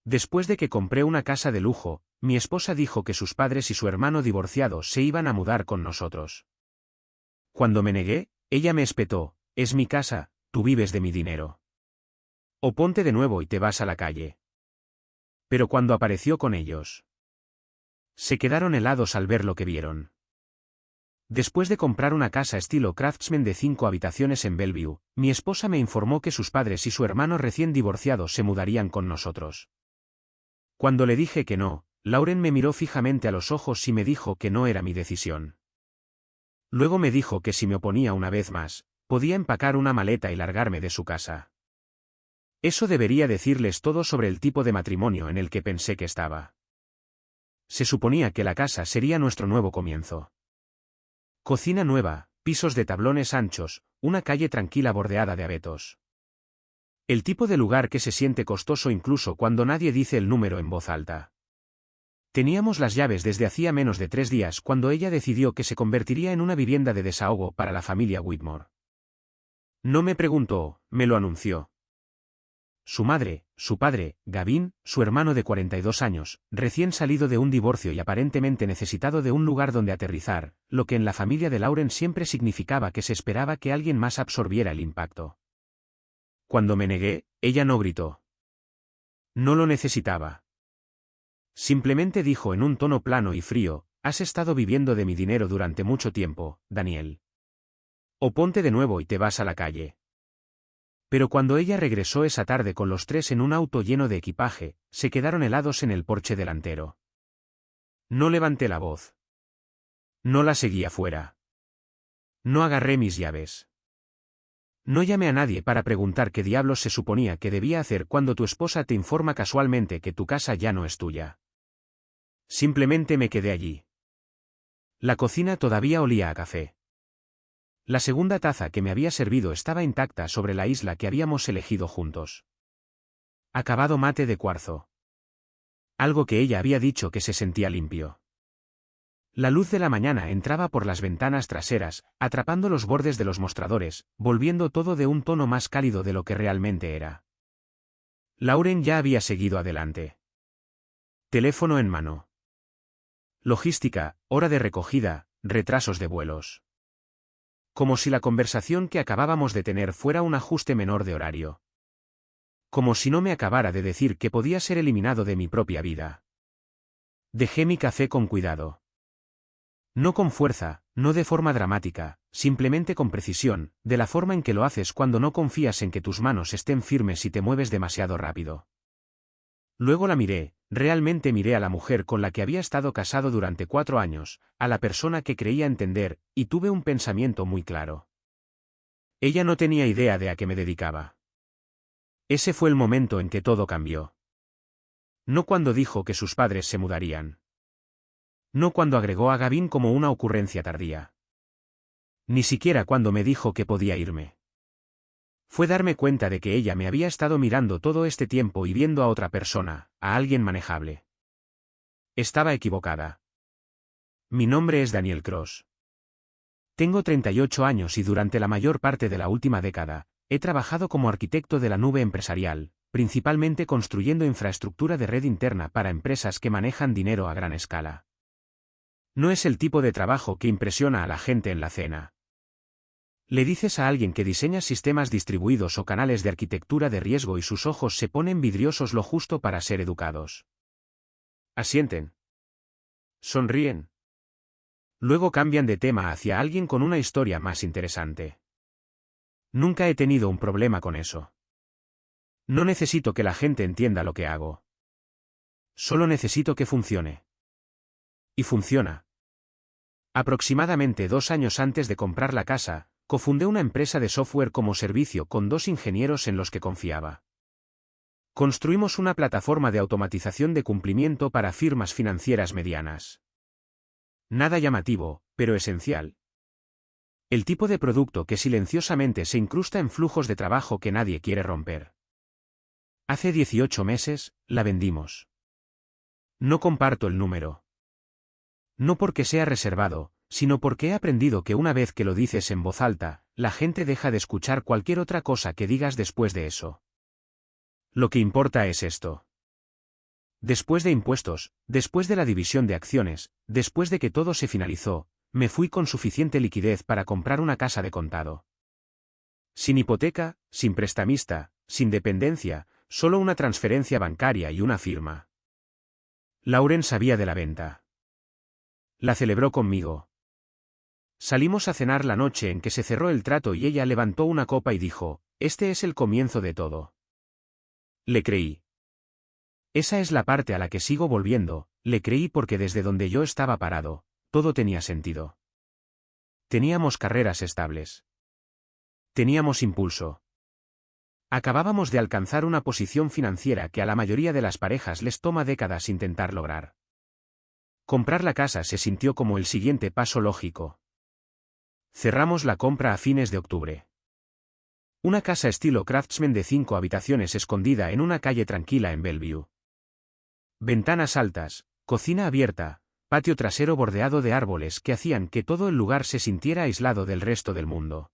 Después de que compré una casa de lujo, mi esposa dijo que sus padres y su hermano divorciado se iban a mudar con nosotros. Cuando me negué, ella me espetó: es mi casa, tú vives de mi dinero. O ponte de nuevo y te vas a la calle. Pero cuando apareció con ellos, se quedaron helados al ver lo que vieron. Después de comprar una casa estilo Craftsman de 5 habitaciones en Bellevue, mi esposa me informó que sus padres y su hermano recién divorciado se mudarían con nosotros. Cuando le dije que no, Lauren me miró fijamente a los ojos y me dijo que no era mi decisión. Luego me dijo que si me oponía una vez más, podía empacar una maleta y largarme de su casa. Eso debería decirles todo sobre el tipo de matrimonio en el que pensé que estaba. Se suponía que la casa sería nuestro nuevo comienzo. Cocina nueva, pisos de tablones anchos, una calle tranquila bordeada de abetos. El tipo de lugar que se siente costoso incluso cuando nadie dice el número en voz alta. Teníamos las llaves desde hacía menos de 3 días cuando ella decidió que se convertiría en una vivienda de desahogo para la familia Whitmore. No me preguntó, me lo anunció. Su madre, su padre, Gavin, su hermano de 42 años, recién salido de un divorcio y aparentemente necesitado de un lugar donde aterrizar, lo que en la familia de Lauren siempre significaba que se esperaba que alguien más absorbiera el impacto. Cuando me negué, ella no gritó. No lo necesitaba. Simplemente dijo en un tono plano y frío: has estado viviendo de mi dinero durante mucho tiempo, Daniel. O ponte de nuevo y te vas a la calle. Pero cuando ella regresó esa tarde con los 3 en un auto lleno de equipaje, se quedaron helados en el porche delantero. No levanté la voz. No la seguí afuera. No agarré mis llaves. No llamé a nadie para preguntar qué diablos se suponía que debía hacer cuando tu esposa te informa casualmente que tu casa ya no es tuya. Simplemente me quedé allí. La cocina todavía olía a café. La segunda taza que me había servido estaba intacta sobre la isla que habíamos elegido juntos. Acabado mate de cuarzo. Algo que ella había dicho que se sentía limpio. La luz de la mañana entraba por las ventanas traseras, atrapando los bordes de los mostradores, volviendo todo de un tono más cálido de lo que realmente era. Lauren ya había seguido adelante. Teléfono en mano. Logística, hora de recogida, retrasos de vuelos. Como si la conversación que acabábamos de tener fuera un ajuste menor de horario. Como si no me acabara de decir que podía ser eliminado de mi propia vida. Dejé mi café con cuidado. No con fuerza, no de forma dramática, simplemente con precisión, de la forma en que lo haces cuando no confías en que tus manos estén firmes y te mueves demasiado rápido. Luego la miré, realmente miré a la mujer con la que había estado casado durante 4 años, a la persona que creía entender, y tuve un pensamiento muy claro. Ella no tenía idea de a qué me dedicaba. Ese fue el momento en que todo cambió. No cuando dijo que sus padres se mudarían. No cuando agregó a Gavin como una ocurrencia tardía. Ni siquiera cuando me dijo que podía irme. Fue darme cuenta de que ella me había estado mirando todo este tiempo y viendo a otra persona, a alguien manejable. Estaba equivocada. Mi nombre es Daniel Cross. Tengo 38 años y durante la mayor parte de la última década, he trabajado como arquitecto de la nube empresarial, principalmente construyendo infraestructura de red interna para empresas que manejan dinero a gran escala. No es el tipo de trabajo que impresiona a la gente en la cena. Le dices a alguien que diseña sistemas distribuidos o canales de arquitectura de riesgo y sus ojos se ponen vidriosos lo justo para ser educados. Asienten. Sonríen. Luego cambian de tema hacia alguien con una historia más interesante. Nunca he tenido un problema con eso. No necesito que la gente entienda lo que hago. Solo necesito que funcione. Y funciona. Aproximadamente 2 años antes de comprar la casa, cofundé una empresa de software como servicio con 2 ingenieros en los que confiaba. Construimos una plataforma de automatización de cumplimiento para firmas financieras medianas. Nada llamativo, pero esencial. El tipo de producto que silenciosamente se incrusta en flujos de trabajo que nadie quiere romper. Hace 18 meses, la vendimos. No comparto el número. No porque sea reservado, sino porque he aprendido que una vez que lo dices en voz alta, la gente deja de escuchar cualquier otra cosa que digas después de eso. Lo que importa es esto. Después de impuestos, después de la división de acciones, después de que todo se finalizó, me fui con suficiente liquidez para comprar una casa de contado. Sin hipoteca, sin prestamista, sin dependencia, solo una transferencia bancaria y una firma. Lauren sabía de la venta. La celebró conmigo. Salimos a cenar la noche en que se cerró el trato y ella levantó una copa y dijo, «Este es el comienzo de todo». Le creí. Esa es la parte a la que sigo volviendo, le creí porque desde donde yo estaba parado, todo tenía sentido. Teníamos carreras estables. Teníamos impulso. Acabábamos de alcanzar una posición financiera que a la mayoría de las parejas les toma décadas intentar lograr. Comprar la casa se sintió como el siguiente paso lógico. Cerramos la compra a fines de octubre. Una casa estilo Craftsman de 5 habitaciones escondida en una calle tranquila en Bellevue. Ventanas altas, cocina abierta, patio trasero bordeado de árboles que hacían que todo el lugar se sintiera aislado del resto del mundo.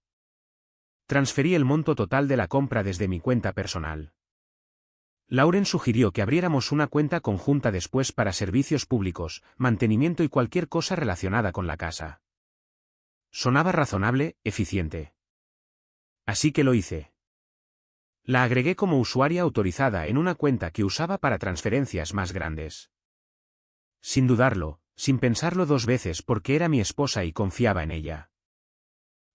Transferí el monto total de la compra desde mi cuenta personal. Lauren sugirió que abriéramos una cuenta conjunta después para servicios públicos, mantenimiento y cualquier cosa relacionada con la casa. Sonaba razonable, eficiente. Así que lo hice. La agregué como usuaria autorizada en una cuenta que usaba para transferencias más grandes. Sin dudarlo, sin pensarlo dos veces porque era mi esposa y confiaba en ella.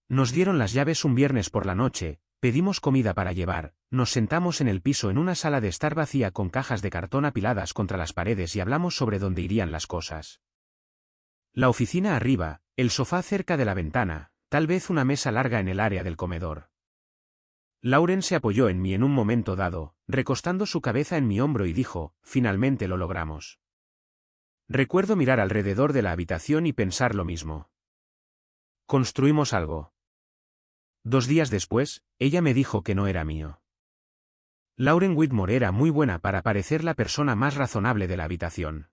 Nos dieron las llaves un viernes por la noche, pedimos comida para llevar, nos sentamos en el piso en una sala de estar vacía con cajas de cartón apiladas contra las paredes y hablamos sobre dónde irían las cosas. La oficina arriba, el sofá cerca de la ventana, tal vez una mesa larga en el área del comedor. Lauren se apoyó en mí en un momento dado, recostando su cabeza en mi hombro y dijo, «Finalmente lo logramos». Recuerdo mirar alrededor de la habitación y pensar lo mismo. Construimos algo. 2 días después, ella me dijo que no era mío. Lauren Whitmore era muy buena para parecer la persona más razonable de la habitación.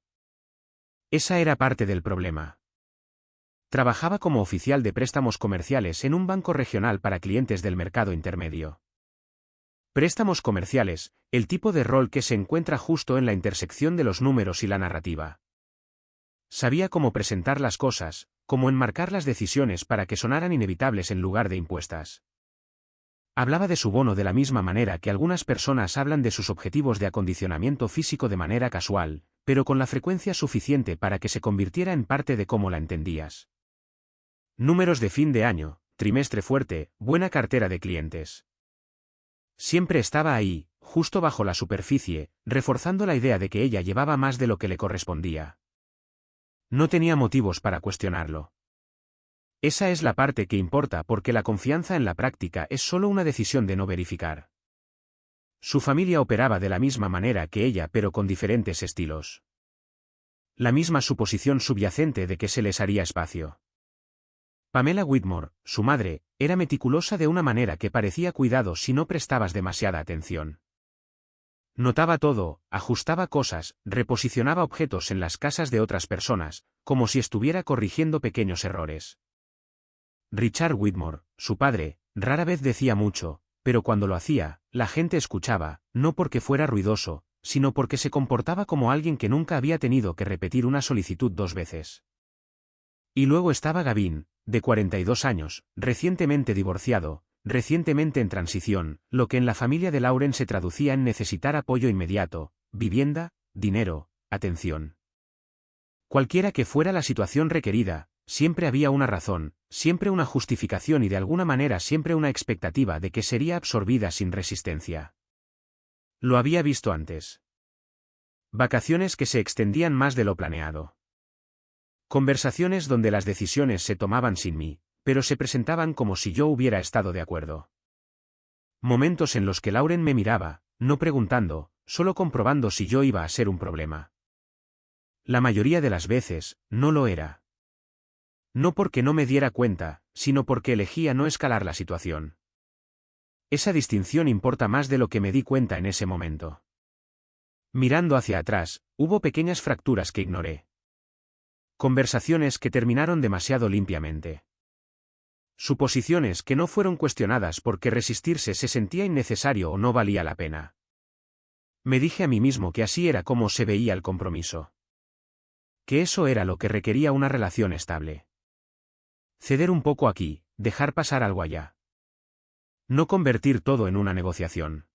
Esa era parte del problema. Trabajaba como oficial de préstamos comerciales en un banco regional para clientes del mercado intermedio. Préstamos comerciales, el tipo de rol que se encuentra justo en la intersección de los números y la narrativa. Sabía cómo presentar las cosas, cómo enmarcar las decisiones para que sonaran inevitables en lugar de impuestas. Hablaba de su bono de la misma manera que algunas personas hablan de sus objetivos de acondicionamiento físico de manera casual, pero con la frecuencia suficiente para que se convirtiera en parte de cómo la entendías. Números de fin de año, trimestre fuerte, buena cartera de clientes. Siempre estaba ahí, justo bajo la superficie, reforzando la idea de que ella llevaba más de lo que le correspondía. No tenía motivos para cuestionarlo. Esa es la parte que importa porque la confianza en la práctica es solo una decisión de no verificar. Su familia operaba de la misma manera que ella pero con diferentes estilos. La misma suposición subyacente de que se les haría espacio. Pamela Whitmore, su madre, era meticulosa de una manera que parecía cuidado si no prestabas demasiada atención. Notaba todo, ajustaba cosas, reposicionaba objetos en las casas de otras personas, como si estuviera corrigiendo pequeños errores. Richard Whitmore, su padre, rara vez decía mucho, pero cuando lo hacía, la gente escuchaba, no porque fuera ruidoso, sino porque se comportaba como alguien que nunca había tenido que repetir una solicitud 2 veces. Y luego estaba Gavin, de 42 años, recientemente divorciado, recientemente en transición, lo que en la familia de Lauren se traducía en necesitar apoyo inmediato, vivienda, dinero, atención. Cualquiera que fuera la situación requerida, siempre había una razón, siempre una justificación y de alguna manera siempre una expectativa de que sería absorbida sin resistencia. Lo había visto antes. Vacaciones que se extendían más de lo planeado. Conversaciones donde las decisiones se tomaban sin mí, pero se presentaban como si yo hubiera estado de acuerdo. Momentos en los que Lauren me miraba, no preguntando, solo comprobando si yo iba a ser un problema. La mayoría de las veces, no lo era. No porque no me diera cuenta, sino porque elegía no escalar la situación. Esa distinción importa más de lo que me di cuenta en ese momento. Mirando hacia atrás, hubo pequeñas fracturas que ignoré. Conversaciones que terminaron demasiado limpiamente. Suposiciones que no fueron cuestionadas porque resistirse se sentía innecesario o no valía la pena. Me dije a mí mismo que así era como se veía el compromiso. Que eso era lo que requería una relación estable. Ceder un poco aquí, dejar pasar algo allá. No convertir todo en una negociación.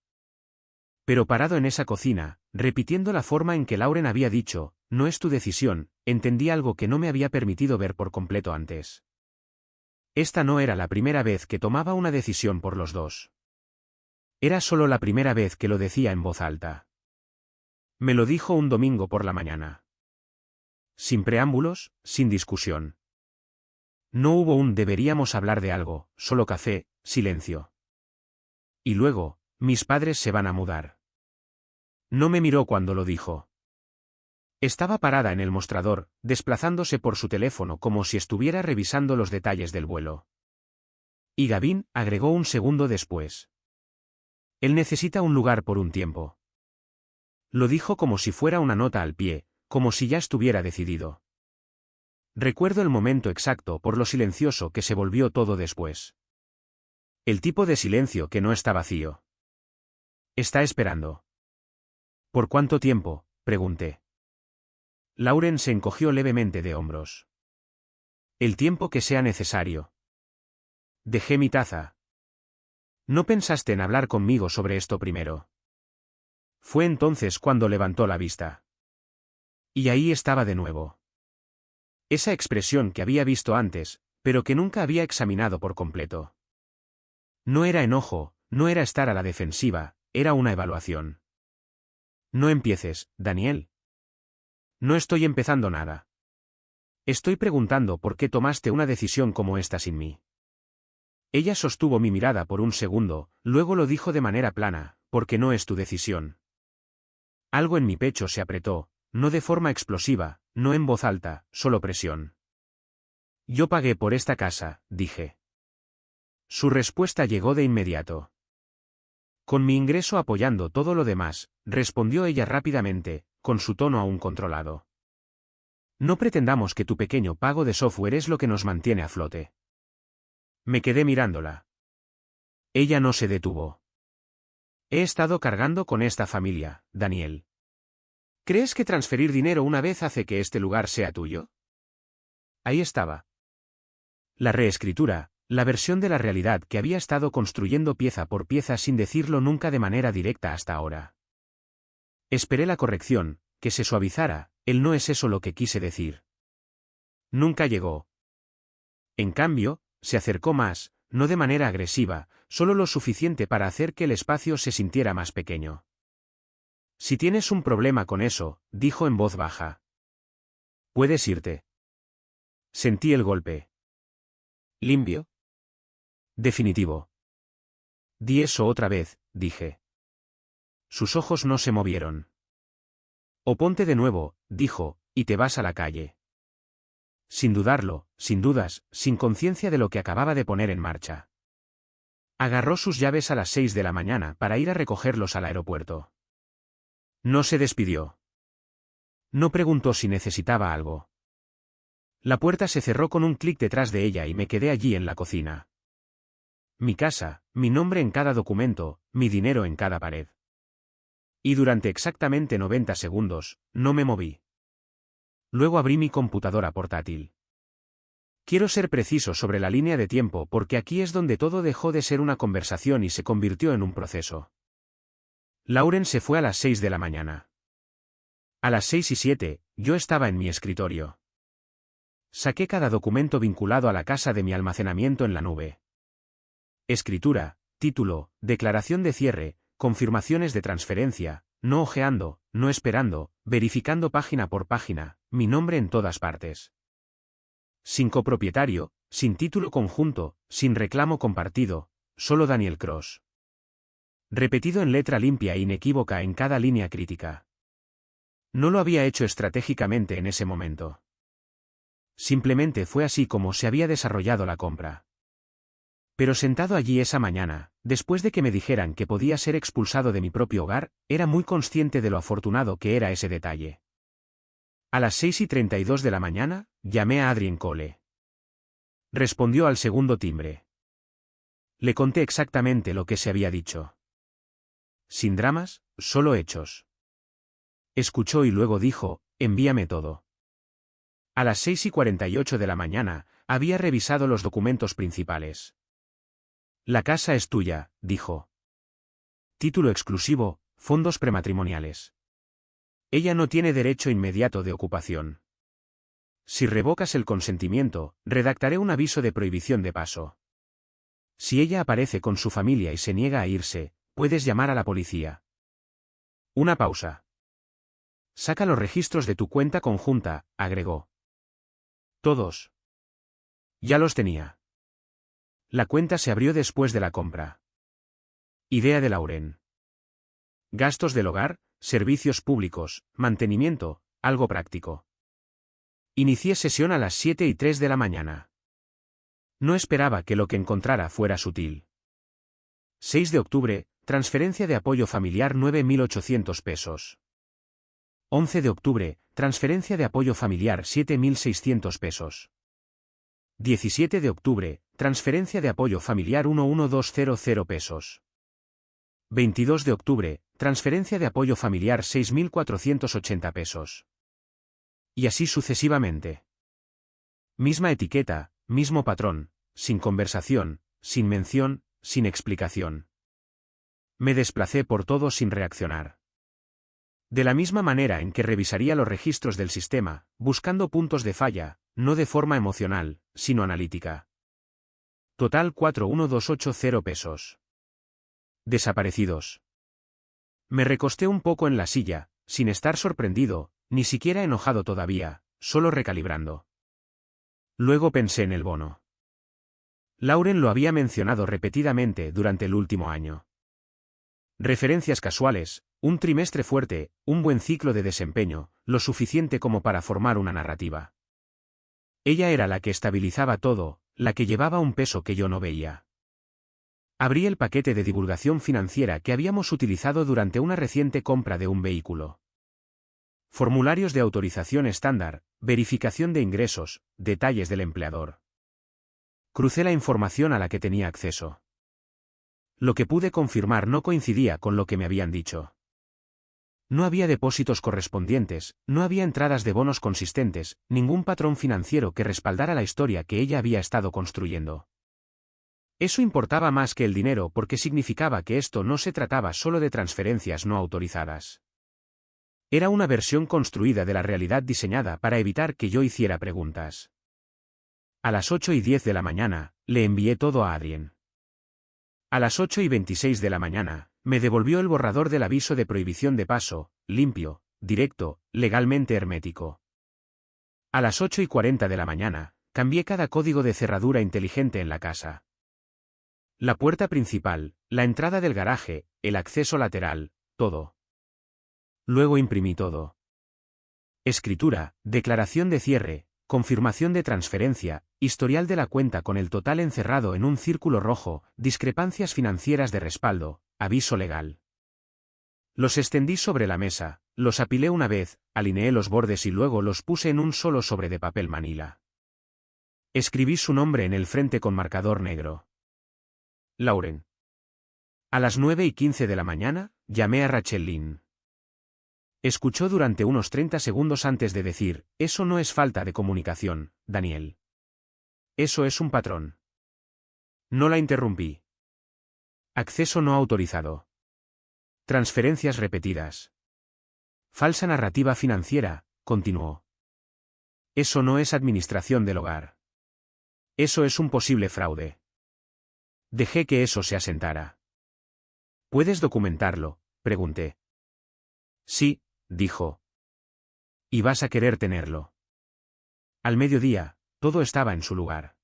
Pero parado en esa cocina, repitiendo la forma en que Lauren había dicho, no es tu decisión, entendí algo que no me había permitido ver por completo antes. Esta no era la primera vez que tomaba una decisión por los dos. Era solo la primera vez que lo decía en voz alta. Me lo dijo un domingo por la mañana. Sin preámbulos, sin discusión. No hubo un deberíamos hablar de algo, solo café, silencio. Y luego, mis padres se van a mudar. No me miró cuando lo dijo. Estaba parada en el mostrador, desplazándose por su teléfono como si estuviera revisando los detalles del vuelo. Y Gavin agregó un segundo después. Él necesita un lugar por un tiempo. Lo dijo como si fuera una nota al pie, como si ya estuviera decidido. Recuerdo el momento exacto por lo silencioso que se volvió todo después. El tipo de silencio que no está vacío. Está esperando. ¿Por cuánto tiempo?, pregunté. Lauren se encogió levemente de hombros. El tiempo que sea necesario. Dejé mi taza. ¿No pensaste en hablar conmigo sobre esto primero? Fue entonces cuando levantó la vista. Y ahí estaba de nuevo. Esa expresión que había visto antes, pero que nunca había examinado por completo. No era enojo, no era estar a la defensiva, era una evaluación. No empieces, Daniel. No estoy empezando nada. Estoy preguntando por qué tomaste una decisión como esta sin mí. Ella sostuvo mi mirada por un segundo, luego lo dijo de manera plana, porque no es tu decisión. Algo en mi pecho se apretó, no de forma explosiva, no en voz alta, solo presión. Yo pagué por esta casa, dije. Su respuesta llegó de inmediato. Con mi ingreso apoyando todo lo demás, respondió ella rápidamente, con su tono aún controlado. No pretendamos que tu pequeño pago de software es lo que nos mantiene a flote. Me quedé mirándola. Ella no se detuvo. He estado cargando con esta familia, Daniel. ¿Crees que transferir dinero una vez hace que este lugar sea tuyo? Ahí estaba. La reescritura, la versión de la realidad que había estado construyendo pieza por pieza sin decirlo nunca de manera directa hasta ahora. Esperé la corrección, que se suavizara, el no es eso lo que quise decir. Nunca llegó. En cambio, se acercó más, no de manera agresiva, solo lo suficiente para hacer que el espacio se sintiera más pequeño. Si tienes un problema con eso, dijo en voz baja. Puedes irte. Sentí el golpe. ¿Limpio? Definitivo. Di eso otra vez, dije. Sus ojos no se movieron. O ponte de nuevo, dijo, y te vas a la calle. Sin dudarlo, sin dudas, sin conciencia de lo que acababa de poner en marcha. Agarró sus llaves a las 6 de la mañana para ir a recogerlos al aeropuerto. No se despidió. No preguntó si necesitaba algo. La puerta se cerró con un clic detrás de ella y me quedé allí en la cocina. Mi casa, mi nombre en cada documento, mi dinero en cada pared. Y durante exactamente 90 segundos, no me moví. Luego abrí mi computadora portátil. Quiero ser preciso sobre la línea de tiempo porque aquí es donde todo dejó de ser una conversación y se convirtió en un proceso. Lauren se fue a las 6 de la mañana. A las 6:07, yo estaba en mi escritorio. Saqué cada documento vinculado a la casa de mi almacenamiento en la nube. Escritura, título, declaración de cierre, confirmaciones de transferencia, no hojeando, no esperando, verificando página por página, mi nombre en todas partes. Sin copropietario, sin título conjunto, sin reclamo compartido, solo Daniel Cross. Repetido en letra limpia e inequívoca en cada línea crítica. No lo había hecho estratégicamente en ese momento. Simplemente fue así como se había desarrollado la compra. Pero sentado allí esa mañana, después de que me dijeran que podía ser expulsado de mi propio hogar, era muy consciente de lo afortunado que era ese detalle. A las 6:32 de la mañana, llamé a Adrien Cole. Respondió al segundo timbre. Le conté exactamente lo que se había dicho. Sin dramas, solo hechos. Escuchó y luego dijo, envíame todo. A las 6:48 de la mañana, había revisado los documentos principales. La casa es tuya, dijo. Título exclusivo, fondos prematrimoniales. Ella no tiene derecho inmediato de ocupación. Si revocas el consentimiento, redactaré un aviso de prohibición de paso. Si ella aparece con su familia y se niega a irse, puedes llamar a la policía. Una pausa. Saca los registros de tu cuenta conjunta, agregó. Todos. Ya los tenía. La cuenta se abrió después de la compra. Idea de Lauren. Gastos del hogar, servicios públicos, mantenimiento, algo práctico. Inicié sesión a las 7:03 de la mañana. No esperaba que lo que encontrara fuera sutil. 6 de octubre, transferencia de apoyo familiar 9.800 pesos. 11 de octubre, transferencia de apoyo familiar 7.600 pesos. 17 de octubre, transferencia de apoyo familiar 11200 pesos. 22 de octubre, transferencia de apoyo familiar 6.480 pesos. Y así sucesivamente. Misma etiqueta, mismo patrón, sin conversación, sin mención, sin explicación. Me desplacé por todo sin reaccionar. De la misma manera en que revisaría los registros del sistema, buscando puntos de falla, no de forma emocional, sino analítica. Total 41280 pesos. Desaparecidos. Me recosté un poco en la silla, sin estar sorprendido, ni siquiera enojado todavía, solo recalibrando. Luego pensé en el bono. Lauren lo había mencionado repetidamente durante el último año. Referencias casuales, un trimestre fuerte, un buen ciclo de desempeño, lo suficiente como para formar una narrativa. Ella era la que estabilizaba todo, la que llevaba un peso que yo no veía. Abrí el paquete de divulgación financiera que habíamos utilizado durante una reciente compra de un vehículo. Formularios de autorización estándar, verificación de ingresos, detalles del empleador. Crucé la información a la que tenía acceso. Lo que pude confirmar no coincidía con lo que me habían dicho. No había depósitos correspondientes, no había entradas de bonos consistentes, ningún patrón financiero que respaldara la historia que ella había estado construyendo. Eso importaba más que el dinero porque significaba que esto no se trataba solo de transferencias no autorizadas. Era una versión construida de la realidad diseñada para evitar que yo hiciera preguntas. A las 8:10 de la mañana, le envié todo a Adrien. A las 8:26 de la mañana, me devolvió el borrador del aviso de prohibición de paso, limpio, directo, legalmente hermético. A las 8:40 de la mañana, cambié cada código de cerradura inteligente en la casa. La puerta principal, la entrada del garaje, el acceso lateral, todo. Luego imprimí todo. Escritura, declaración de cierre, confirmación de transferencia, historial de la cuenta con el total encerrado en un círculo rojo, discrepancias financieras de respaldo, aviso legal. Los extendí sobre la mesa, los apilé una vez, alineé los bordes y luego los puse en un solo sobre de papel manila. Escribí su nombre en el frente con marcador negro. Lauren. A las 9:15 de la mañana, llamé a Rachel Lynn. Escuchó durante unos 30 segundos antes de decir, eso no es falta de comunicación, Daniel. Eso es un patrón. No la interrumpí. Acceso no autorizado. Transferencias repetidas. Falsa narrativa financiera, continuó. Eso no es administración del hogar. Eso es un posible fraude. Dejé que eso se asentara. ¿Puedes documentarlo?, pregunté. Sí, dijo. Y vas a querer tenerlo. Al mediodía, todo estaba en su lugar.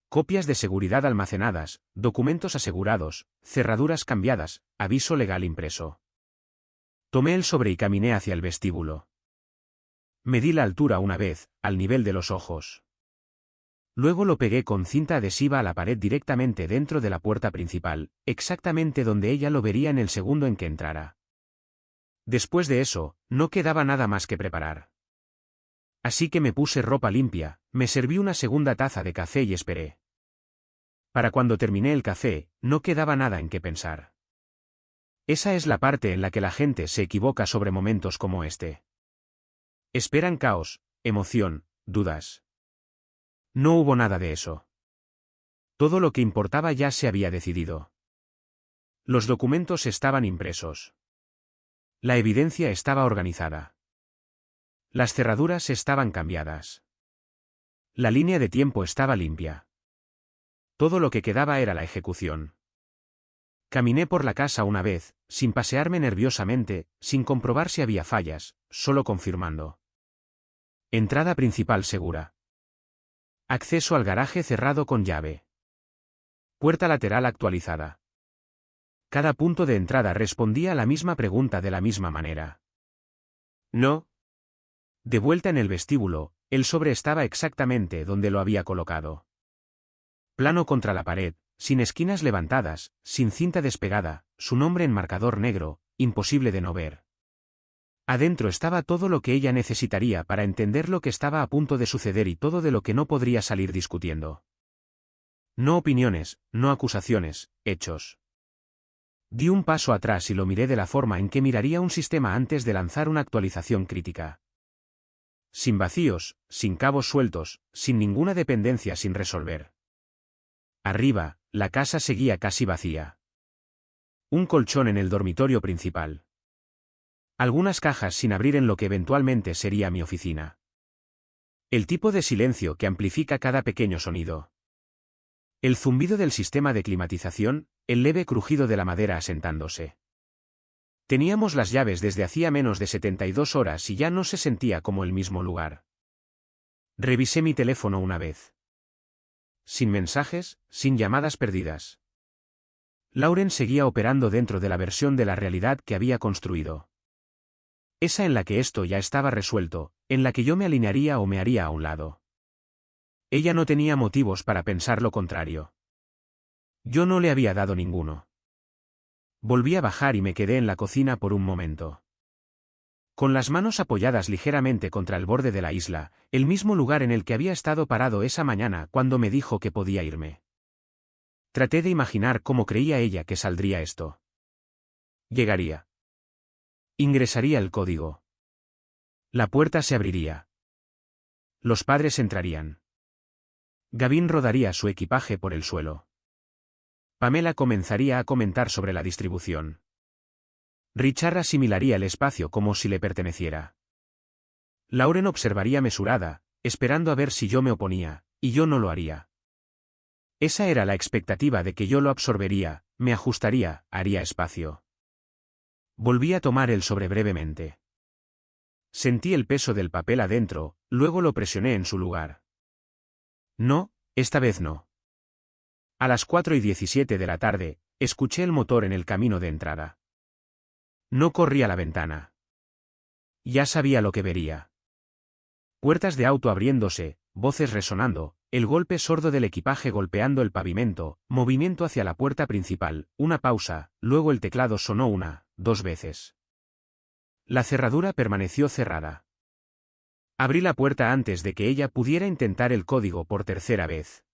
Copias de seguridad almacenadas, documentos asegurados, cerraduras cambiadas, aviso legal impreso. Tomé el sobre y caminé hacia el vestíbulo. Medí la altura una vez, al nivel de los ojos. Luego lo pegué con cinta adhesiva a la pared directamente dentro de la puerta principal, exactamente donde ella lo vería en el segundo en que entrara. Después de eso, no quedaba nada más que preparar. Así que me puse ropa limpia, me serví una segunda taza de café y esperé. Para cuando terminé el café, no quedaba nada en qué pensar. Esa es la parte en la que la gente se equivoca sobre momentos como este. Esperan caos, emoción, dudas. No hubo nada de eso. Todo lo que importaba ya se había decidido. Los documentos estaban impresos. La evidencia estaba organizada. Las cerraduras estaban cambiadas. La línea de tiempo estaba limpia. Todo lo que quedaba era la ejecución. Caminé por la casa una vez, sin pasearme nerviosamente, sin comprobar si había fallas, solo confirmando. Entrada principal segura. Acceso al garaje cerrado con llave. Puerta lateral actualizada. Cada punto de entrada respondía a la misma pregunta de la misma manera. No. De vuelta en el vestíbulo, el sobre estaba exactamente donde lo había colocado. Plano contra la pared, sin esquinas levantadas, sin cinta despegada, su nombre en marcador negro, imposible de no ver. Adentro estaba todo lo que ella necesitaría para entender lo que estaba a punto de suceder y todo de lo que no podría salir discutiendo. No opiniones, no acusaciones, hechos. Di un paso atrás y lo miré de la forma en que miraría un sistema antes de lanzar una actualización crítica. Sin vacíos, sin cabos sueltos, sin ninguna dependencia sin resolver. Arriba, la casa seguía casi vacía. Un colchón en el dormitorio principal. Algunas cajas sin abrir en lo que eventualmente sería mi oficina. El tipo de silencio que amplifica cada pequeño sonido. El zumbido del sistema de climatización, el leve crujido de la madera asentándose. Teníamos las llaves desde hacía menos de 72 horas y ya no se sentía como el mismo lugar. Revisé mi teléfono una vez. Sin mensajes, sin llamadas perdidas. Lauren seguía operando dentro de la versión de la realidad que había construido. Esa en la que esto ya estaba resuelto, en la que yo me alinearía o me haría a un lado. Ella no tenía motivos para pensar lo contrario. Yo no le había dado ninguno. Volví a bajar y me quedé en la cocina por un momento. Con las manos apoyadas ligeramente contra el borde de la isla, el mismo lugar en el que había estado parado esa mañana cuando me dijo que podía irme. Traté de imaginar cómo creía ella que saldría esto. Llegaría. Ingresaría el código. La puerta se abriría. Los padres entrarían. Gavin rodaría su equipaje por el suelo. Pamela comenzaría a comentar sobre la distribución. Richard asimilaría el espacio como si le perteneciera. Lauren observaría mesurada, esperando a ver si yo me oponía, y yo no lo haría. Esa era la expectativa de que yo lo absorbería, me ajustaría, haría espacio. Volví a tomar el sobre brevemente. Sentí el peso del papel adentro, luego lo presioné en su lugar. No, esta vez no. A las 4:17 de la tarde, escuché el motor en el camino de entrada. No corrí a la ventana. Ya sabía lo que vería. Puertas de auto abriéndose, voces resonando, el golpe sordo del equipaje golpeando el pavimento, movimiento hacia la puerta principal, una pausa, luego el teclado sonó 1, 2 veces. La cerradura permaneció cerrada. Abrí la puerta antes de que ella pudiera intentar el código por tercera vez.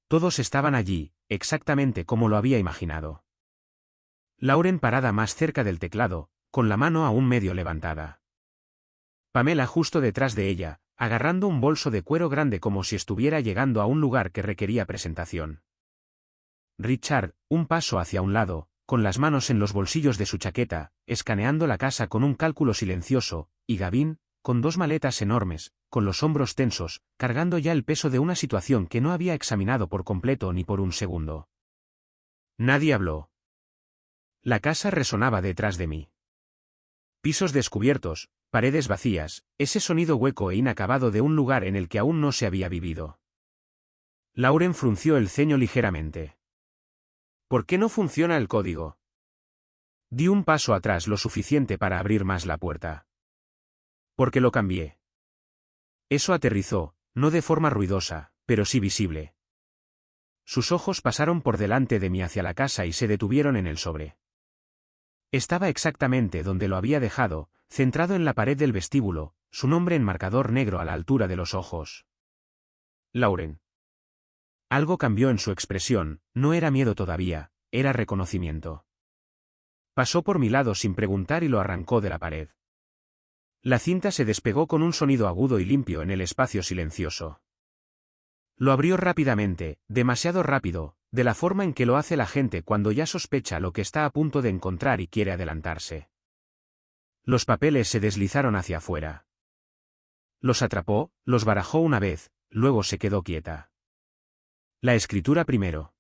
Todos estaban allí, exactamente como lo había imaginado. Lauren parada más cerca del teclado, con la mano aún medio levantada. Pamela justo detrás de ella, agarrando un bolso de cuero grande como si estuviera llegando a un lugar que requería presentación. Richard, un paso hacia un lado, con las manos en los bolsillos de su chaqueta, escaneando la casa con un cálculo silencioso, y Gavin, con 2 maletas enormes, con los hombros tensos, cargando ya el peso de una situación que no había examinado por completo ni por un segundo. Nadie habló. La casa resonaba detrás de mí. Pisos descubiertos, paredes vacías, ese sonido hueco e inacabado de un lugar en el que aún no se había vivido. Lauren frunció el ceño ligeramente. ¿Por qué no funciona el código? Di un paso atrás lo suficiente para abrir más la puerta. Porque lo cambié. Eso aterrizó, no de forma ruidosa, pero sí visible. Sus ojos pasaron por delante de mí hacia la casa y se detuvieron en el sobre. Estaba exactamente donde lo había dejado, centrado en la pared del vestíbulo, su nombre en marcador negro a la altura de los ojos. Lauren. Algo cambió en su expresión, no era miedo todavía, era reconocimiento. Pasó por mi lado sin preguntar y lo arrancó de la pared. La cinta se despegó con un sonido agudo y limpio en el espacio silencioso. Lo abrió rápidamente, demasiado rápido, de la forma en que lo hace la gente cuando ya sospecha lo que está a punto de encontrar y quiere adelantarse. Los papeles se deslizaron hacia afuera. Los atrapó, los barajó una vez, luego se quedó quieta. La escritura primero.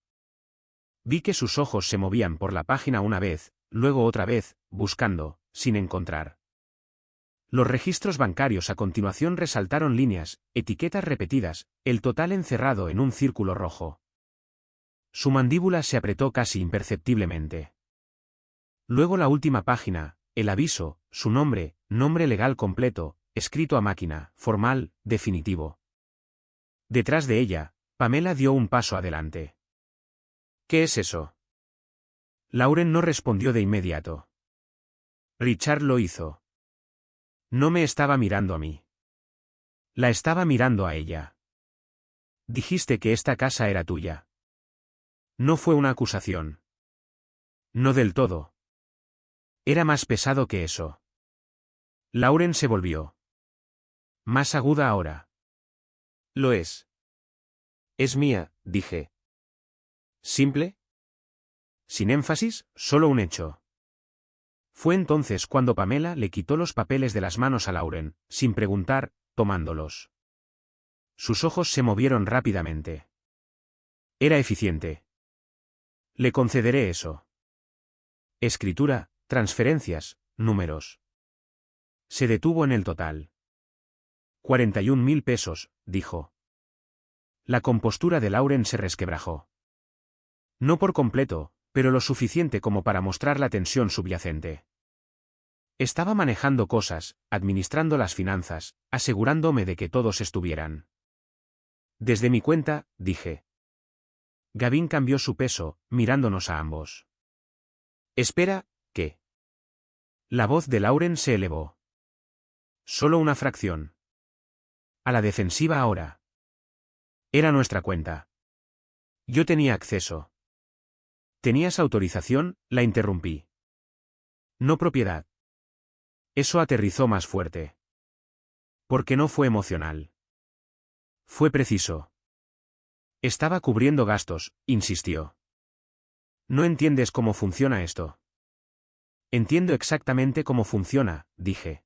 Vi que sus ojos se movían por la página una vez, luego otra vez, buscando, sin encontrar. Los registros bancarios a continuación resaltaron líneas, etiquetas repetidas, el total encerrado en un círculo rojo. Su mandíbula se apretó casi imperceptiblemente. Luego la última página, el aviso, su nombre, nombre legal completo, escrito a máquina, formal, definitivo. Detrás de ella, Pamela dio un paso adelante. ¿Qué es eso? Lauren no respondió de inmediato. Richard lo hizo. No me estaba mirando a mí. La estaba mirando a ella. Dijiste que esta casa era tuya. No fue una acusación. No del todo. Era más pesado que eso. Lauren se volvió. Más aguda ahora. Lo es. Es mía, dije. ¿Simple? Sin énfasis, solo un hecho. Fue entonces cuando Pamela le quitó los papeles de las manos a Lauren, sin preguntar, tomándolos. Sus ojos se movieron rápidamente. Era eficiente. Le concederé eso. Escritura, transferencias, números. Se detuvo en el total. 41.000 pesos, dijo. La compostura de Lauren se resquebrajó. No por completo, pero lo suficiente como para mostrar la tensión subyacente. Estaba manejando cosas, administrando las finanzas, asegurándome de que todos estuvieran. Desde mi cuenta, dije. Gavin cambió su peso, mirándonos a ambos. Espera, ¿qué? La voz de Lauren se elevó. Solo una fracción. A la defensiva ahora. Era nuestra cuenta. Yo tenía acceso. ¿Tenías autorización? La interrumpí. No propiedad. Eso aterrizó más fuerte. Porque no fue emocional. Fue preciso. Estaba cubriendo gastos, insistió. No entiendes cómo funciona esto. Entiendo exactamente cómo funciona, dije.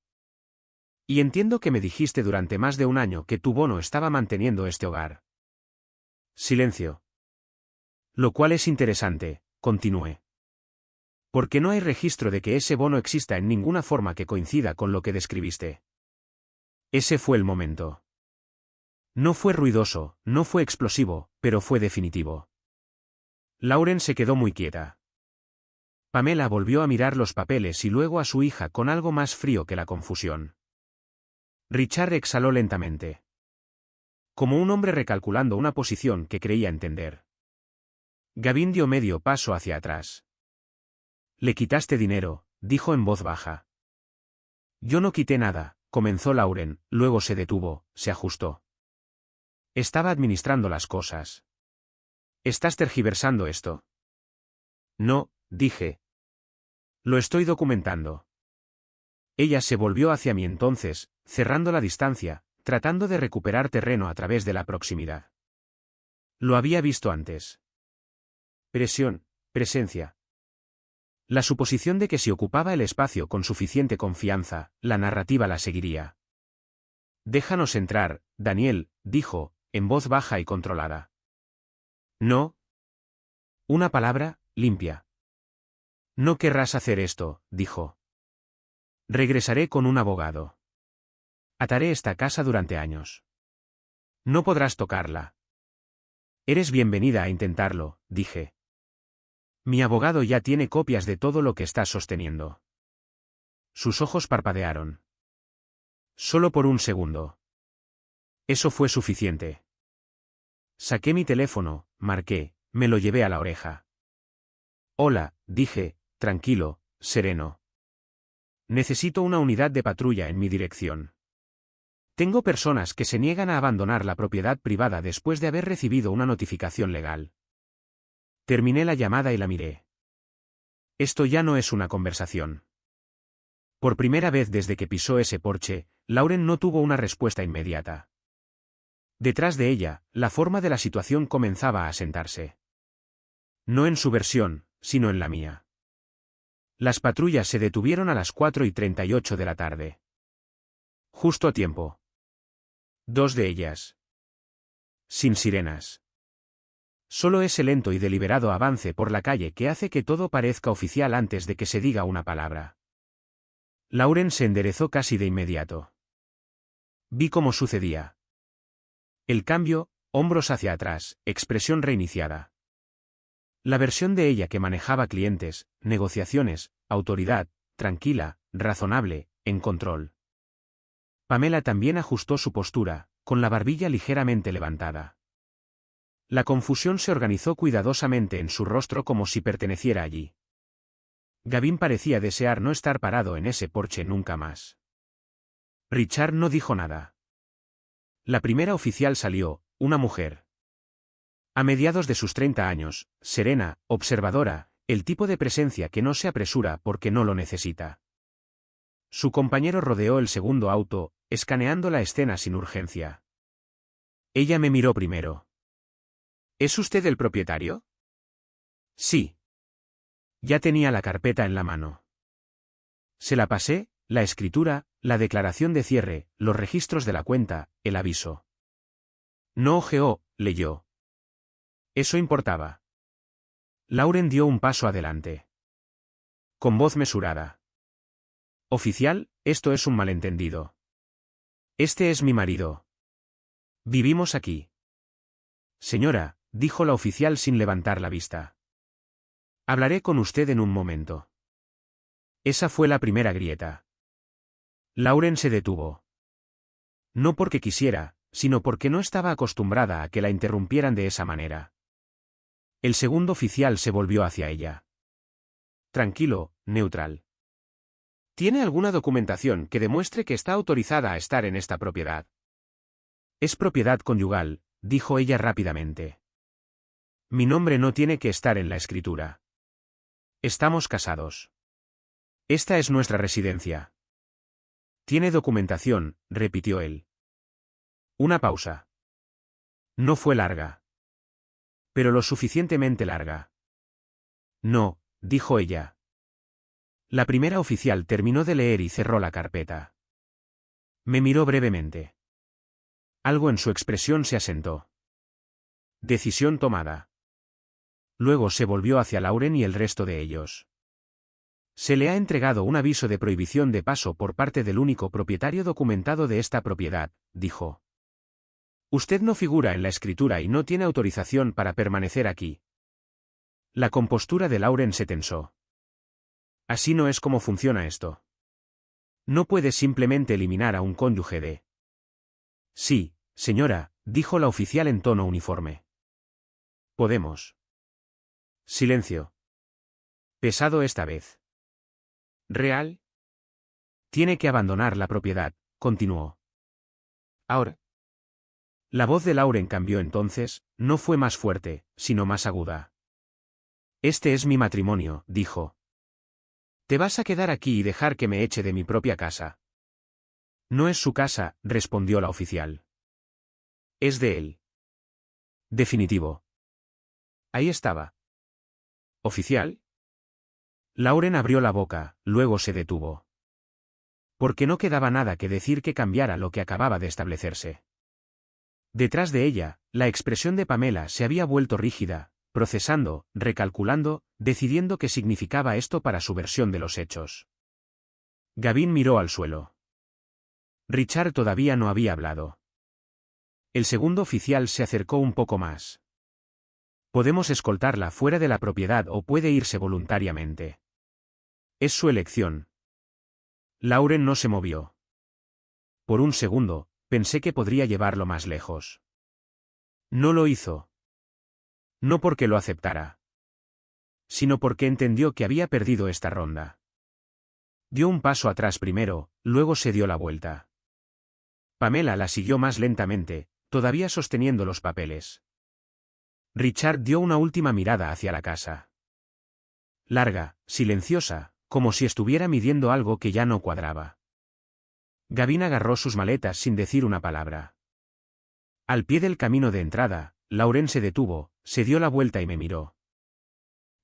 Y entiendo que me dijiste durante más de un año que tu bono estaba manteniendo este hogar. Silencio. Lo cual es interesante, continué. Porque no hay registro de que ese bono exista en ninguna forma que coincida con lo que describiste. Ese fue el momento. No fue ruidoso, no fue explosivo, pero fue definitivo. Lauren se quedó muy quieta. Pamela volvió a mirar los papeles y luego a su hija con algo más frío que la confusión. Richard exhaló lentamente. Como un hombre recalculando una posición que creía entender. Gavin dio medio paso hacia atrás. Le quitaste dinero, dijo en voz baja. Yo no quité nada, comenzó Lauren, luego se detuvo, se ajustó. Estaba administrando las cosas. ¿Estás tergiversando esto? No, dije. Lo estoy documentando. Ella se volvió hacia mí entonces, cerrando la distancia, tratando de recuperar terreno a través de la proximidad. Lo había visto antes. Presión, presencia. La suposición de que si ocupaba el espacio con suficiente confianza, la narrativa la seguiría. Déjanos entrar, Daniel, dijo, en voz baja y controlada. No. Una palabra, limpia. No querrás hacer esto, dijo. Regresaré con un abogado. Ataré esta casa durante años. No podrás tocarla. Eres bienvenida a intentarlo, dije. Mi abogado ya tiene copias de todo lo que estás sosteniendo. Sus ojos parpadearon. Solo por un segundo. Eso fue suficiente. Saqué mi teléfono, marqué, me lo llevé a la oreja. Hola, dije, tranquilo, sereno. Necesito una unidad de patrulla en mi dirección. Tengo personas que se niegan a abandonar la propiedad privada después de haber recibido una notificación legal. Terminé la llamada y la miré. Esto ya no es una conversación. Por primera vez desde que pisó ese porche, Lauren no tuvo una respuesta inmediata. Detrás de ella, la forma de la situación comenzaba a asentarse. No en su versión, sino en la mía. Las patrullas se detuvieron a las 4:38 de la tarde. Justo a tiempo. 2 de ellas. Sin sirenas. Solo ese lento y deliberado avance por la calle que hace que todo parezca oficial antes de que se diga una palabra. Lauren se enderezó casi de inmediato. Vi cómo sucedía. El cambio, hombros hacia atrás, expresión reiniciada. La versión de ella que manejaba clientes, negociaciones, autoridad, tranquila, razonable, en control. Pamela también ajustó su postura, con la barbilla ligeramente levantada. La confusión se organizó cuidadosamente en su rostro como si perteneciera allí. Gavin parecía desear no estar parado en ese porche nunca más. Richard no dijo nada. La primera oficial salió, una mujer. A mediados de sus 30 años, serena, observadora, el tipo de presencia que no se apresura porque no lo necesita. Su compañero rodeó el segundo auto, escaneando la escena sin urgencia. Ella me miró primero. ¿Es usted el propietario? Sí. Ya tenía la carpeta en la mano. Se la pasé, la escritura, la declaración de cierre, los registros de la cuenta, el aviso. No ojeó, leyó. Eso importaba. Lauren dio un paso adelante. Con voz mesurada. Oficial, esto es un malentendido. Este es mi marido. Vivimos aquí. Señora, dijo la oficial sin levantar la vista. Hablaré con usted en un momento. Esa fue la primera grieta. Lauren se detuvo. No porque quisiera, sino porque no estaba acostumbrada a que la interrumpieran de esa manera. El segundo oficial se volvió hacia ella. Tranquilo, neutral. ¿Tiene alguna documentación que demuestre que está autorizada a estar en esta propiedad? Es propiedad conyugal, dijo ella rápidamente. Mi nombre no tiene que estar en la escritura. Estamos casados. Esta es nuestra residencia. Tiene documentación, repitió él. Una pausa. No fue larga. Pero lo suficientemente larga. No, dijo ella. La primera oficial terminó de leer y cerró la carpeta. Me miró brevemente. Algo en su expresión se asentó. Decisión tomada. Luego se volvió hacia Lauren y el resto de ellos. Se le ha entregado un aviso de prohibición de paso por parte del único propietario documentado de esta propiedad, dijo. Usted no figura en la escritura y no tiene autorización para permanecer aquí. La compostura de Lauren se tensó. Así no es como funciona esto. No puede simplemente eliminar a un cónyuge de... Sí, señora, dijo la oficial en tono uniforme. Podemos. Silencio. Pesado esta vez. ¿Real? Tiene que abandonar la propiedad, continuó. Ahora. La voz de Lauren cambió entonces, no fue más fuerte, sino más aguda. Este es mi matrimonio, dijo. ¿Te vas a quedar aquí y dejar que me eche de mi propia casa? No es su casa, respondió la oficial. Es de él. Definitivo. Ahí estaba. ¿Oficial? Lauren abrió la boca, luego se detuvo. Porque no quedaba nada que decir que cambiara lo que acababa de establecerse. Detrás de ella, la expresión de Pamela se había vuelto rígida, procesando, recalculando, decidiendo qué significaba esto para su versión de los hechos. Gavin miró al suelo. Richard todavía no había hablado. El segundo oficial se acercó un poco más. Podemos escoltarla fuera de la propiedad o puede irse voluntariamente. Es su elección. Lauren no se movió. Por un segundo, pensé que podría llevarlo más lejos. No lo hizo. No porque lo aceptara, sino porque entendió que había perdido esta ronda. Dio un paso atrás primero, luego se dio la vuelta. Pamela la siguió más lentamente, todavía sosteniendo los papeles. Richard dio una última mirada hacia la casa. Larga, silenciosa, como si estuviera midiendo algo que ya no cuadraba. Gavin agarró sus maletas sin decir una palabra. Al pie del camino de entrada, Lauren se detuvo, se dio la vuelta y me miró.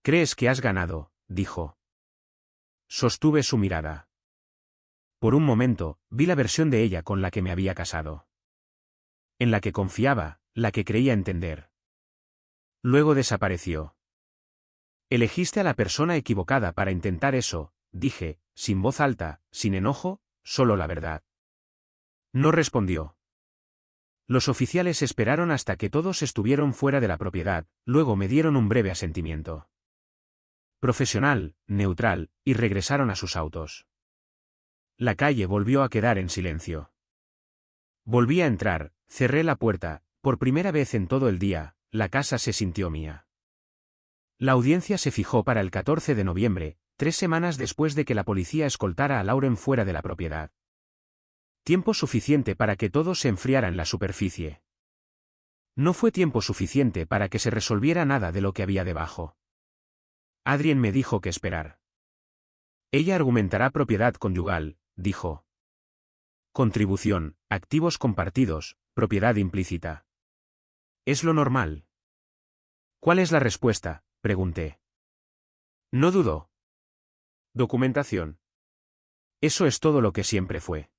«¿Crees que has ganado?», dijo. Sostuve su mirada. Por un momento, vi la versión de ella con la que me había casado. En la que confiaba, la que creía entender. Luego desapareció. «Elegiste a la persona equivocada para intentar eso», dije, sin voz alta, sin enojo, solo la verdad. No respondió. Los oficiales esperaron hasta que todos estuvieron fuera de la propiedad, luego me dieron un breve asentimiento profesional, neutral, y regresaron a sus autos. La calle volvió a quedar en silencio. Volví a entrar, cerré la puerta, por primera vez en todo el día, la casa se sintió mía. La audiencia se fijó para el 14 de noviembre, 3 semanas después de que la policía escoltara a Lauren fuera de la propiedad. Tiempo suficiente para que todo se enfriara en la superficie. No fue tiempo suficiente para que se resolviera nada de lo que había debajo. Adrien me dijo que esperar. Ella argumentará propiedad conyugal, dijo. Contribución, activos compartidos, propiedad implícita. ¿Es lo normal? ¿Cuál es la respuesta?, pregunté. No dudó. Documentación. Eso es todo lo que siempre fue.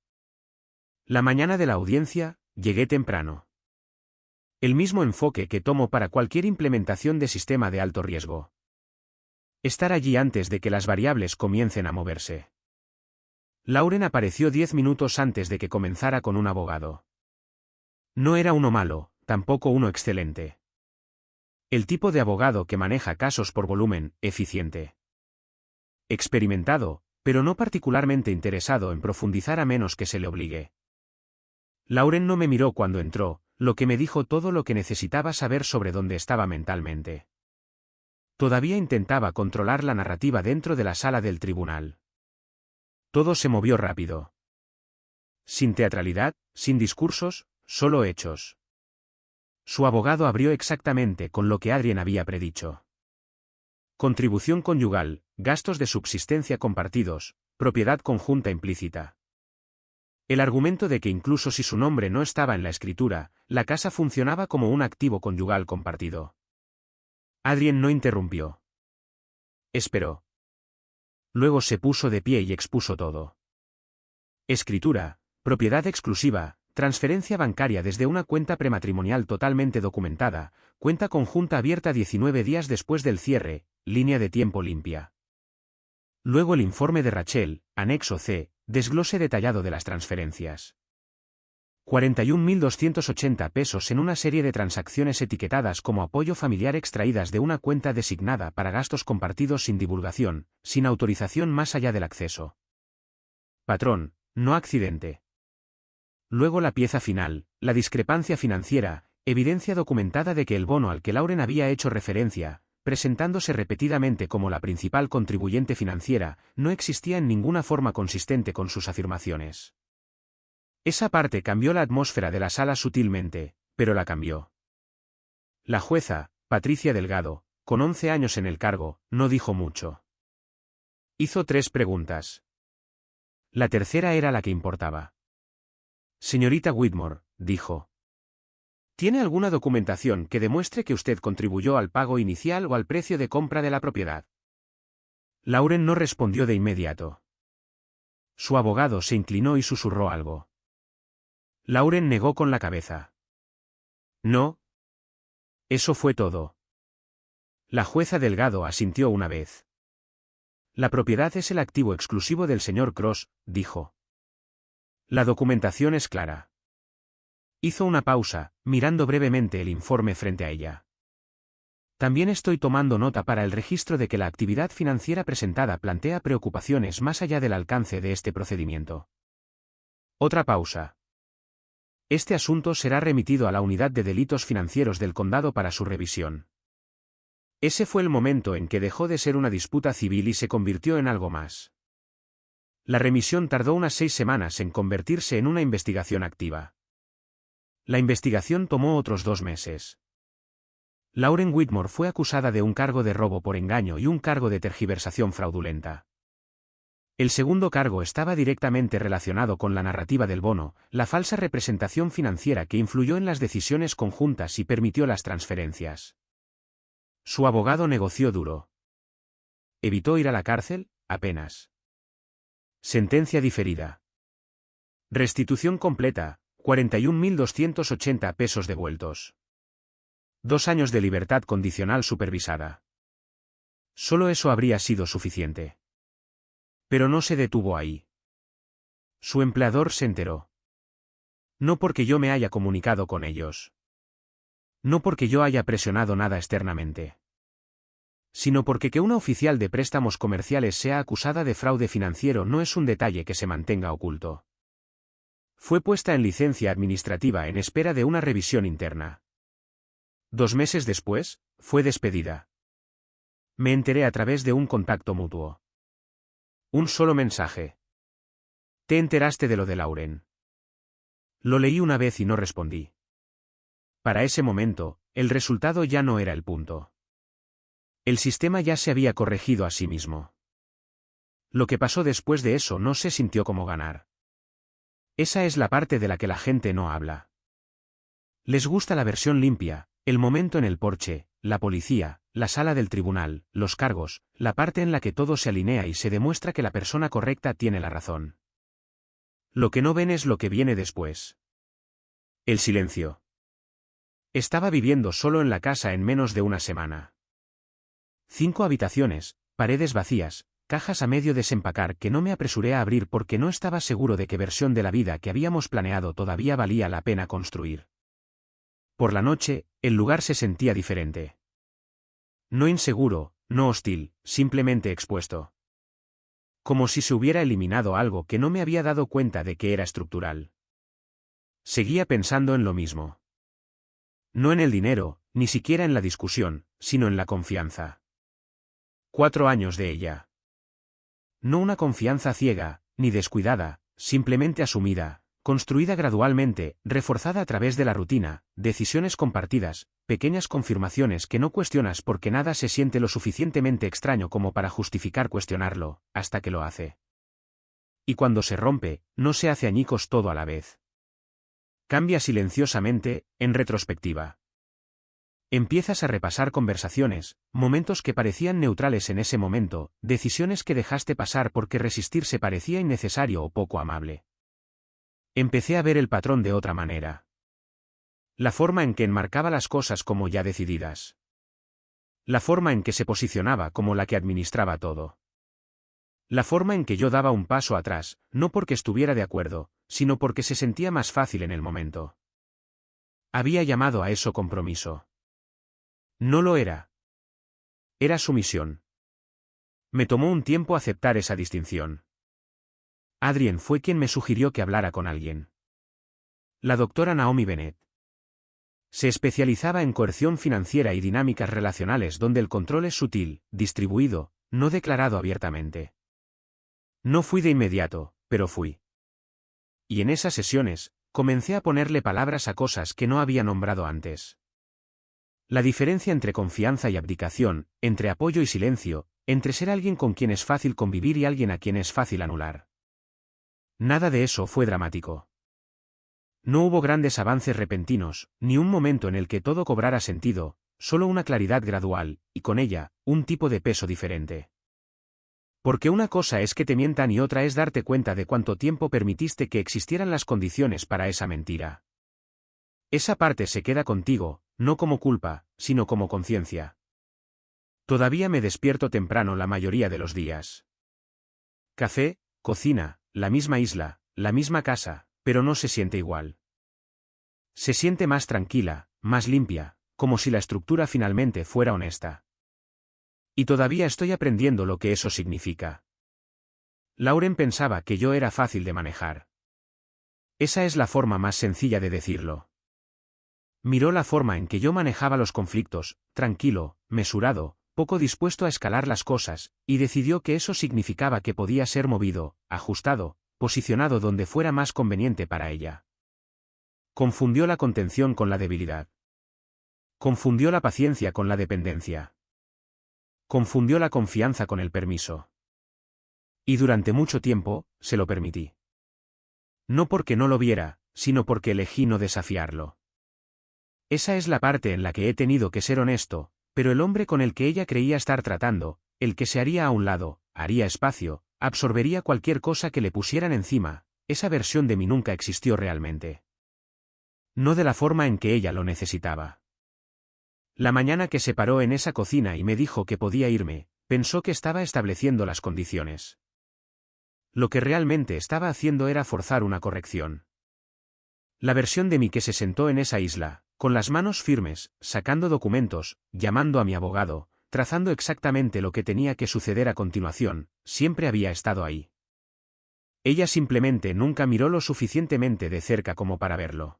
La mañana de la audiencia, llegué temprano. El mismo enfoque que tomo para cualquier implementación de sistema de alto riesgo. Estar allí antes de que las variables comiencen a moverse. Lauren apareció 10 minutos antes de que comenzara con un abogado. No era uno malo, tampoco uno excelente. El tipo de abogado que maneja casos por volumen, eficiente. Experimentado, pero no particularmente interesado en profundizar a menos que se le obligue. Lauren no me miró cuando entró, lo que me dijo todo lo que necesitaba saber sobre dónde estaba mentalmente. Todavía intentaba controlar la narrativa dentro de la sala del tribunal. Todo se movió rápido. Sin teatralidad, sin discursos, solo hechos. Su abogado abrió exactamente con lo que Adrien había predicho. Contribución conyugal, gastos de subsistencia compartidos, propiedad conjunta implícita. El argumento de que incluso si su nombre no estaba en la escritura, la casa funcionaba como un activo conyugal compartido. Adrien no interrumpió. Esperó. Luego se puso de pie y expuso todo. Escritura, propiedad exclusiva, transferencia bancaria desde una cuenta prematrimonial totalmente documentada, cuenta conjunta abierta 19 días después del cierre, línea de tiempo limpia. Luego el informe de Rachel, anexo C, desglose detallado de las transferencias. 41.280 pesos en una serie de transacciones etiquetadas como apoyo familiar extraídas de una cuenta designada para gastos compartidos sin divulgación, sin autorización más allá del acceso. Patrón, no accidente. Luego la pieza final, la discrepancia financiera, evidencia documentada de que el bono al que Lauren había hecho referencia, presentándose repetidamente como la principal contribuyente financiera, no existía en ninguna forma consistente con sus afirmaciones. Esa parte cambió la atmósfera de la sala sutilmente, pero la cambió. La jueza, Patricia Delgado, con 11 años en el cargo, no dijo mucho. Hizo 3 preguntas. La tercera era la que importaba. Señorita Whitmore, dijo. ¿Tiene alguna documentación que demuestre que usted contribuyó al pago inicial o al precio de compra de la propiedad? Lauren no respondió de inmediato. Su abogado se inclinó y susurró algo. Lauren negó con la cabeza. No. Eso fue todo. La jueza Delgado asintió una vez. La propiedad es el activo exclusivo del señor Cross, dijo. La documentación es clara. Hizo una pausa, mirando brevemente el informe frente a ella. También estoy tomando nota para el registro de que la actividad financiera presentada plantea preocupaciones más allá del alcance de este procedimiento. Otra pausa. Este asunto será remitido a la Unidad de Delitos Financieros del Condado para su revisión. Ese fue el momento en que dejó de ser una disputa civil y se convirtió en algo más. La remisión tardó unas 6 semanas en convertirse en una investigación activa. La investigación tomó otros 2 meses. Lauren Whitmore fue acusada de un cargo de robo por engaño y un cargo de tergiversación fraudulenta. El segundo cargo estaba directamente relacionado con la narrativa del bono, la falsa representación financiera que influyó en las decisiones conjuntas y permitió las transferencias. Su abogado negoció duro. ¿Evitó ir a la cárcel? Apenas. Sentencia diferida. Restitución completa, 41.280 pesos devueltos. 2 años de libertad condicional supervisada. Solo eso habría sido suficiente. Pero no se detuvo ahí. Su empleador se enteró. No porque yo me haya comunicado con ellos. No porque yo haya presionado nada externamente. Sino porque que una oficial de préstamos comerciales sea acusada de fraude financiero no es un detalle que se mantenga oculto. Fue puesta en licencia administrativa en espera de una revisión interna. 2 meses después, fue despedida. Me enteré a través de un contacto mutuo. Un solo mensaje. ¿Te enteraste de lo de Lauren? Lo leí una vez y no respondí. Para ese momento, el resultado ya no era el punto. El sistema ya se había corregido a sí mismo. Lo que pasó después de eso no se sintió como ganar. Esa es la parte de la que la gente no habla. Les gusta la versión limpia, el momento en el porche, la policía, la sala del tribunal, los cargos, la parte en la que todo se alinea y se demuestra que la persona correcta tiene la razón. Lo que no ven es lo que viene después. El silencio. Estaba viviendo solo en la casa en menos de una semana. 5 habitaciones, paredes vacías, cajas a medio desempacar que no me apresuré a abrir porque no estaba seguro de qué versión de la vida que habíamos planeado todavía valía la pena construir. Por la noche, el lugar se sentía diferente. No inseguro, no hostil, simplemente expuesto. Como si se hubiera eliminado algo que no me había dado cuenta de que era estructural. Seguía pensando en lo mismo. No en el dinero, ni siquiera en la discusión, sino en la confianza. 4 años de ella. No una confianza ciega, ni descuidada, simplemente asumida, construida gradualmente, reforzada a través de la rutina, decisiones compartidas, pequeñas confirmaciones que no cuestionas porque nada se siente lo suficientemente extraño como para justificar cuestionarlo, hasta que lo hace. Y cuando se rompe, no se hace añicos todo a la vez. Cambia silenciosamente, en retrospectiva. Empiezas a repasar conversaciones, momentos que parecían neutrales en ese momento, decisiones que dejaste pasar porque resistirse parecía innecesario o poco amable. Empecé a ver el patrón de otra manera. La forma en que enmarcaba las cosas como ya decididas. La forma en que se posicionaba como la que administraba todo. La forma en que yo daba un paso atrás, no porque estuviera de acuerdo, sino porque se sentía más fácil en el momento. Había llamado a eso compromiso. No lo era. Era sumisión. Me tomó un tiempo aceptar esa distinción. Adrien fue quien me sugirió que hablara con alguien. La doctora Naomi Bennett. Se especializaba en coerción financiera y dinámicas relacionales donde el control es sutil, distribuido, no declarado abiertamente. No fui de inmediato, pero fui. Y en esas sesiones, comencé a ponerle palabras a cosas que no había nombrado antes. La diferencia entre confianza y abdicación, entre apoyo y silencio, entre ser alguien con quien es fácil convivir y alguien a quien es fácil anular. Nada de eso fue dramático. No hubo grandes avances repentinos, ni un momento en el que todo cobrara sentido, solo una claridad gradual, y con ella, un tipo de peso diferente. Porque una cosa es que te mientan y otra es darte cuenta de cuánto tiempo permitiste que existieran las condiciones para esa mentira. Esa parte se queda contigo, no como culpa, sino como conciencia. Todavía me despierto temprano la mayoría de los días. Café, cocina, la misma isla, la misma casa, pero no se siente igual. Se siente más tranquila, más limpia, como si la estructura finalmente fuera honesta. Y todavía estoy aprendiendo lo que eso significa. Lauren pensaba que yo era fácil de manejar. Esa es la forma más sencilla de decirlo. Miró la forma en que yo manejaba los conflictos, tranquilo, mesurado, poco dispuesto a escalar las cosas, y decidió que eso significaba que podía ser movido, ajustado, posicionado donde fuera más conveniente para ella. Confundió la contención con la debilidad. Confundió la paciencia con la dependencia. Confundió la confianza con el permiso. Y durante mucho tiempo, se lo permití. No porque no lo viera, sino porque elegí no desafiarlo. Esa es la parte en la que he tenido que ser honesto, pero el hombre con el que ella creía estar tratando, el que se haría a un lado, haría espacio, absorbería cualquier cosa que le pusieran encima, esa versión de mí nunca existió realmente. No de la forma en que ella lo necesitaba. La mañana que se paró en esa cocina y me dijo que podía irme, pensó que estaba estableciendo las condiciones. Lo que realmente estaba haciendo era forzar una corrección. La versión de mí que se sentó en esa isla, con las manos firmes, sacando documentos, llamando a mi abogado, trazando exactamente lo que tenía que suceder a continuación, siempre había estado ahí. Ella simplemente nunca miró lo suficientemente de cerca como para verlo.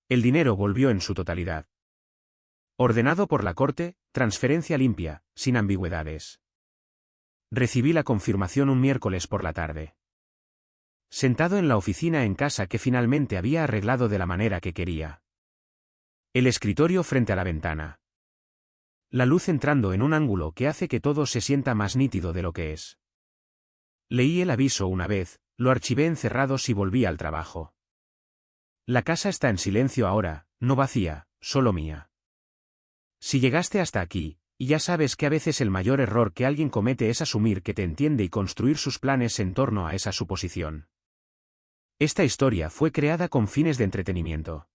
El dinero volvió en su totalidad. Ordenado por la corte, transferencia limpia, sin ambigüedades. Recibí la confirmación un miércoles por la tarde. Sentado en la oficina en casa que finalmente había arreglado de la manera que quería. El escritorio frente a la ventana. La luz entrando en un ángulo que hace que todo se sienta más nítido de lo que es. Leí el aviso una vez, lo archivé encerrados y volví al trabajo. La casa está en silencio ahora, no vacía, solo mía. Si llegaste hasta aquí, y ya sabes que a veces el mayor error que alguien comete es asumir que te entiende y construir sus planes en torno a esa suposición. Esta historia fue creada con fines de entretenimiento.